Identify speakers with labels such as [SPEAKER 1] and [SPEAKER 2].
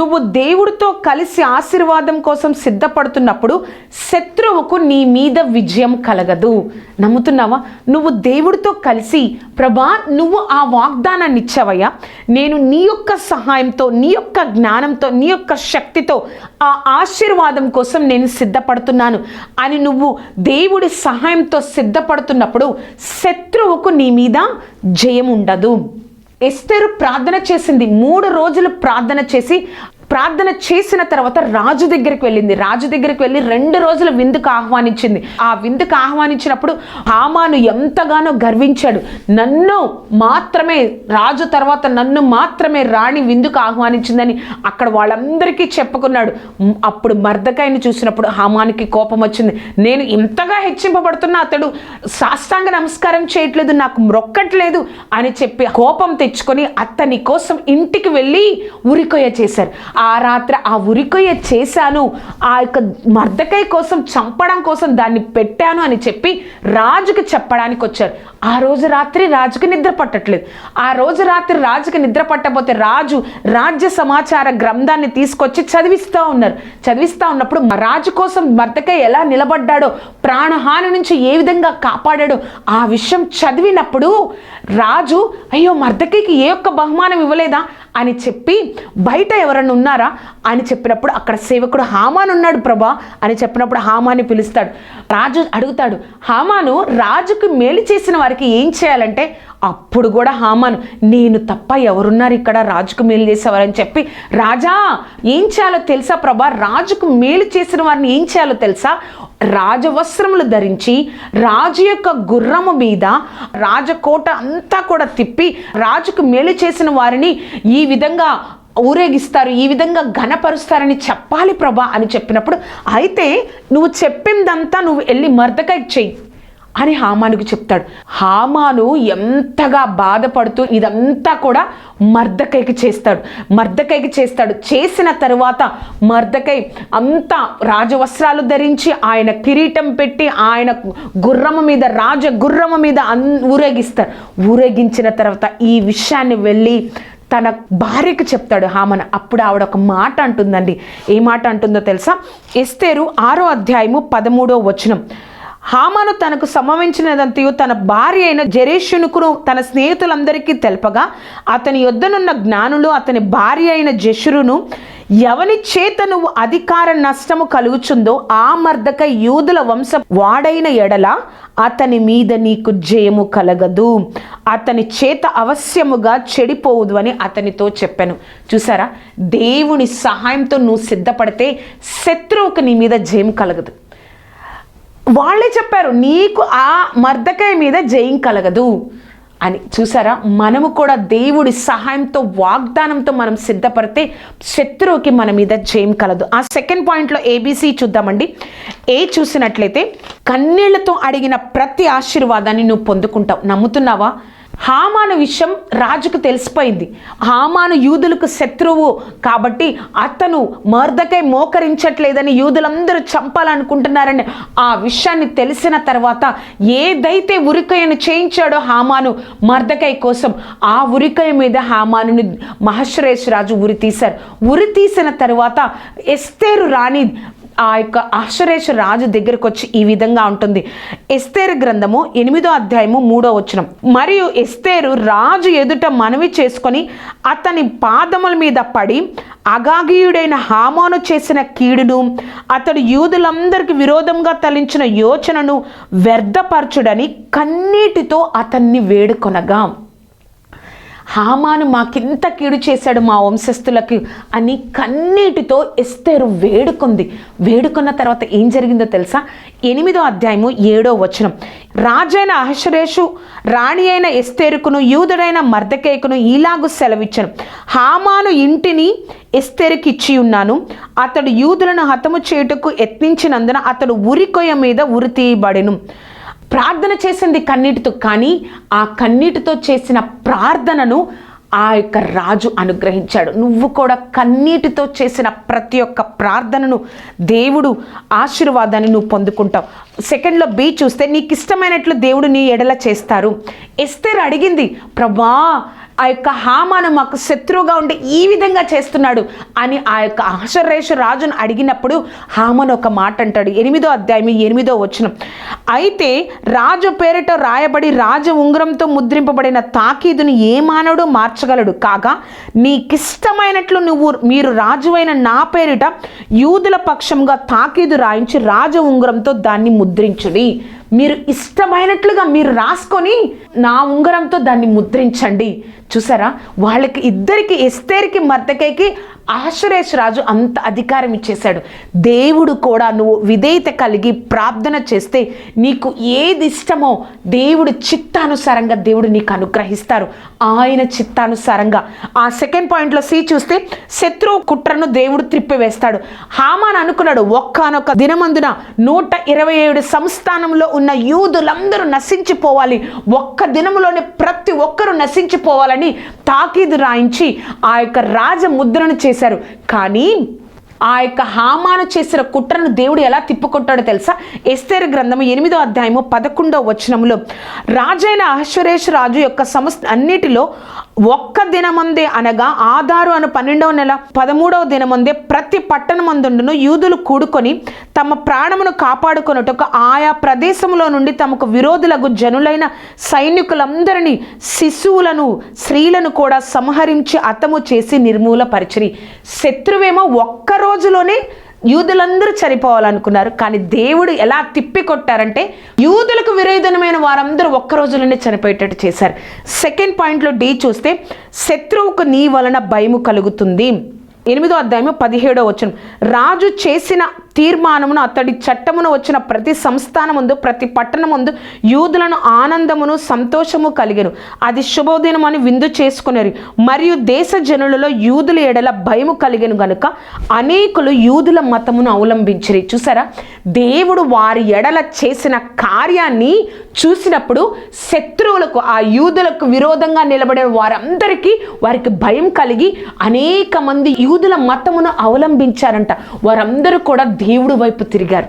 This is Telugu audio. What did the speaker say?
[SPEAKER 1] నువ్వు దేవుడితో కలిసి ఆశీర్వాదం కోసం సిద్ధపడుతున్నప్పుడు శత్రువుకు నీ మీద విజయం కలగదు. నమ్ముతున్నావా? నువ్వు దేవుడితో కలిసి, ప్రభా నువ్వు ఆ వాగ్దానాన్ని ఇచ్చావయ్యా, నేను నీ యొక్క సహాయంతో, నీ యొక్క జ్ఞానంతో, నీ యొక్క శక్తితో ఆ ఆశీర్వాదం కోసం నేను సిద్ధపడుతున్నాను అని నువ్వు దేవుడి సహాయంతో సిద్ధపడుతున్నప్పుడు శత్రువుకు నీ మీద జయం ఉండదు. ఎస్తేరు ప్రార్థన చేసింది. 3 రోజులు ప్రార్థన చేసిన తర్వాత రాజు దగ్గరికి వెళ్ళింది. రాజు దగ్గరికి వెళ్ళి 2 రోజుల విందుకు ఆహ్వానించింది. ఆ విందుకు ఆహ్వానించినప్పుడు హామాను ఎంతగానో గర్వించాడు. నన్ను మాత్రమే, రాజు తర్వాత నన్ను మాత్రమే రాణి విందుకు ఆహ్వానించిందని అక్కడ వాళ్ళందరికీ చెప్పుకున్నాడు. అప్పుడు మర్దకాయని చూసినప్పుడు హామానికి కోపం వచ్చింది. నేను ఇంతగా హెచ్చింపబడుతున్నా అతడు సాష్టాంగ నమస్కారం చేయట్లేదు, నాకు మొక్కట్లేదు అని చెప్పి కోపం తెచ్చుకొని అతని కోసం ఇంటికి వెళ్ళి ఉరికొయ్య చేశారు. ఆ రాత్రి ఆ ఉరికొయ్య చేశాను, ఆ యొక్క మర్దకాయ కోసం చంపడం కోసం దాన్ని పెట్టాను అని చెప్పి రాజుకి చెప్పడానికి వచ్చారు. ఆ రోజు రాత్రి రాజుకి నిద్ర పట్టట్లేదు. ఆ రోజు రాత్రి రాజుకి నిద్ర పట్టకపోతే రాజు రాజ్య సమాచార గ్రంథాన్ని తీసుకొచ్చి చదివిస్తూ ఉన్నారు. చదివిస్తూ ఉన్నప్పుడు రాజు కోసం మర్దకాయ ఎలా నిలబడ్డాడో, ప్రాణహాని నుంచి ఏ విధంగా కాపాడాడో ఆ విషయం చదివినప్పుడు రాజు అయ్యో మర్దకాయకి ఏ ఒక్క బహుమానం ఇవ్వలేదా అని చెప్పి, బయట ఎవరన్నా ఉన్నారా అని చెప్పినప్పుడు అక్కడ సేవకుడు హామాను ఉన్నాడు ప్రభా అని చెప్పినప్పుడు హామాని పిలుస్తాడు. రాజు అడుగుతాడు, హామాను రాజుకు మేలు చేసిన వారికి ఏం చేయాలంటే, అప్పుడు కూడా హామాను నేను తప్ప ఎవరున్నారు ఇక్కడ రాజుకు మేలు చేసేవారని చెప్పి, రాజా ఏం చేయాలో తెలుసా ప్రభా, రాజుకు మేలు చేసిన వారిని ఏం చేయాలో తెలుసా, రాజవస్త్రములు ధరించి రాజు యొక్క గుర్రము మీద రాజకోట అంతా కూడా తిప్పి రాజుకు మేలు చేసిన వారిని ఈ విధంగా ఊరేగిస్తారు, ఈ విధంగా ఘనపరుస్తారని చెప్పాలి ప్రభా అని చెప్పినప్పుడు, అయితే నువ్వు చెప్పిందంతా నువ్వు వెళ్ళి మర్దకాయకి చెయ్యి అని హామానుకు చెప్తాడు. హామాను ఎంతగా బాధపడుతూ ఇదంతా కూడా మర్దకాయకి చేస్తాడు. చేసిన తరువాత మర్దకాయ్ అంతా రాజవస్త్రాలు ధరించి ఆయన కిరీటం పెట్టి ఆయన గుర్రము మీద గుర్రము మీద ఊరేగిస్తారు. ఊరేగించిన తర్వాత ఈ విషయాన్ని వెళ్ళి తన భార్యకు చెప్తాడు హామాను. అప్పుడు ఆవిడ ఒక మాట అంటుందండి. ఏ మాట అంటుందో తెలుసా? ఎస్తేరు 6వ అధ్యాయము 13వ వచనం. హామాను తనకు సంభవించినదంతయు తన భార్య అయిన జెరెషునుకును తన స్నేహితులందరికీ తెలపగా, అతని యొద్దనున్న జ్ఞానులు అతని భార్య అయిన జెషురును, ఎవని చేత నువ్వు అధికార నష్టము కలుగుచుందో ఆ మర్దకాయ యూదుల వంశ వాడైన ఎడల అతని మీద నీకు జయము కలగదు, అతని చేత అవశ్యముగా చెడిపోవుదు అని అతనితో చెప్పాను. చూసారా, దేవుని సహాయంతో నువ్వు సిద్ధపడితే శత్రువుకు నీ మీద జయం కలగదు. వాళ్ళే చెప్పారు నీకు ఆ మర్దకాయ మీద జయం కలగదు అని. చూసారా, మనము కూడా దేవుడి సహాయంతో వాగ్దానంతో మనం సిద్ధపడితే శత్రువుకి మన మీద జయం కలదు. ఆ సెకండ్ పాయింట్లో ABC చూద్దామండి. చూసినట్లయితే కన్నీళ్లతో అడిగిన ప్రతి ఆశీర్వాదాన్ని నువ్వు పొందుకుంటావు. నమ్ముతున్నావా? హామాను విషయం రాజుకు తెలిసిపోయింది. హామాను యూదులకు శత్రువు కాబట్టి అతను మర్దకాయ మోకరించట్లేదని యూదులందరూ చంపాలనుకుంటున్నారని ఆ విషయాన్ని తెలిసిన తర్వాత ఏదైతే ఉరికొయ్యను చేయించాడో హామాను మర్దకాయ కోసం, ఆ ఉరికొయ్య మీద హామానుని మహశ్రేష్ రాజు ఉరి తీశారు. ఉరి తీసిన తర్వాత ఎస్తేరు రాణి ఆ యొక్క అహష్వేరోషు రాజు దగ్గరకు వచ్చి ఈ విధంగా ఉంటుంది. ఎస్తేరు గ్రంథము 8వ అధ్యాయము 3వ వచనం. మరియు ఎస్తేరు రాజు ఎదుట మనవి చేసుకొని అతని పాదముల మీద పడి అగాగీయుడైన హామాను చేసిన కీడును, అతడు యూదులందరికీ విరోధంగా తలించిన యోచనను వ్యర్థపరచుడని కన్నీటితో అతన్ని వేడుకొనగా, హామాను మాకింత కీడు చేశాడు మా వంశస్థులకు అని కన్నీటితో ఎస్తేరు వేడుకున్న తర్వాత ఏం జరిగిందో తెలుసా? 8వ అధ్యాయము 7వ వచనం. రాజైన అహష్వేరోషు రాణి అయిన ఎస్తేరుకును యూదుడైన మర్దకాయకును ఇలాగు సెలవిచ్చాను, హామాను ఇంటిని ఎస్తేరుకి ఇచ్చి ఉన్నాను. అతడు యూదులను హతము చేయుటకు యత్నించినందున అతడు ఉరికొయ్య మీద ఉరి తీయబడెను. ప్రార్థన చేసింది కన్నీటితో, కానీ ఆ కన్నీటితో చేసిన ప్రార్థనను ఆ యొక్క రాజు అనుగ్రహించాడు. నువ్వు కూడా కన్నీటితో చేసిన ప్రతి ఒక్క ప్రార్థనను దేవుడు ఆశీర్వాదాన్ని నువ్వు పొందుకుంటావు. సెకండ్లో B చూస్తే నీకు ఇష్టమైనట్లు దేవుడు నీ ఎడల చేస్తారు. ఎస్తేరు అడిగింది, ప్రభా ఆ యొక్క హామాను మాకు శత్రువుగా ఉండి ఈ విధంగా చేస్తున్నాడు అని ఆ యొక్క అహష్వేరోషు రాజును అడిగినప్పుడు హామాను ఒక మాట అంటాడు. 8వ అధ్యాయం 8వ వచనం, అయితే రాజు పేరిట రాయబడి రాజ ఉంగరంతో ముద్రింపబడిన తాకీదుని ఏ మానవుడు మార్చగలడు, కాగా నీకిష్టమైనట్లు మీరు రాజువైన నా పేరిట యూదుల పక్షంగా తాకీదు రాయించి రాజ ఉంగరంతో దాన్ని ముద్రించుడి. మీరు ఇష్టమైనట్లుగా మీరు రాసుకొని నా ఉంగరంతో దాన్ని ముద్రించండి. చూసారా, వాళ్ళకి ఇద్దరికి, ఎస్తేర్కి మర్దెకైకి అహష్వేరోషు రాజు అంత అధికారం ఇచ్చేశాడు. దేవుడు కూడా నువ్వు విధేయత కలిగి ప్రార్థన చేస్తే నీకు ఏది ఇష్టమో దేవుడు చిత్తానుసారంగా దేవుడు నీకు అనుగ్రహిస్తారు. ఆయన చిత్తానుసారంగా. ఆ సెకండ్ పాయింట్లో సి చూస్తే శత్రువు కుట్రను దేవుడు త్రిప్పివేస్తాడు. హామాను అనుకున్నాడు, ఒక్కనొక దినమందున 127 సంస్థానంలో ఉన్న యూదులందరూ నశించిపోవాలి, ఒక్క దినములోనే ప్రతి ఒక్కరూ నశించిపోవాలని తాకీదు రాయించి ఆ యొక్క రాజ ముద్రను చేశారు. కానీ ఆ యొక్క హామాను చేసిన కుట్రను దేవుడు ఎలా తిప్పుకొట్టాడో తెలుసా? ఎస్తేరు గ్రంథము 8వ అధ్యాయము 11వ వచనంలో, రాజైన అహష్వేరోషు రాజు యొక్క సమస్త అన్నిటిలో ఒక్క దినమందే, అనగా ఆదారు అను 12వ నెల 13వ దినమందే ప్రతి పట్టణమందుండును యూదులు కూడుకొని తమ ప్రాణమును కాపాడుకొనుటకు ఆయా ప్రదేశంలో నుండి తమకు విరోధులకు జనులైన సైనికులందరినీ, శిశువులను, స్త్రీలను కూడా సంహరించి హతము చేసి నిర్మూలపరిచిరి. శత్రువేమో ఒక్క రోజులోనే యూదులందరూ చనిపోవాలనుకున్నారు, కానీ దేవుడు ఎలా తిప్పికొట్టారంటే యూదులకు విరోధమైన వారందరూ ఒక్క రోజులోనే చనిపోయేటట్టు చేశారు. సెకండ్ పాయింట్లో డి చూస్తే, శత్రువుకు నీ వలన భయము కలుగుతుంది. 8వ అధ్యాయము 17వ వచనం, రాజు చేసిన తీర్మానమును అతడి చట్టమును వచ్చిన ప్రతి సంస్థానమందు ప్రతి పట్టణమందు యూదులను ఆనందమును సంతోషము కలిగెను. అది శుభోదినమని విందు చేసుకునేరు. మరియు దేశ జనులలో యూదుల ఎడల భయము కలిగెను గనుక అనేకులు యూదుల మతమును అవలంబించిరి. చూసారా, దేవుడు వారి ఎడల చేసిన కార్యాన్ని చూసినప్పుడు శత్రువులకు, ఆ యూదులకు విరోధంగా నిలబడే వారందరికీ వారికి భయం కలిగి అనేక మంది యూదుల మతమును అవలంబించారంట. వారందరూ కూడా దేవుడి వైపు తిరిగారు.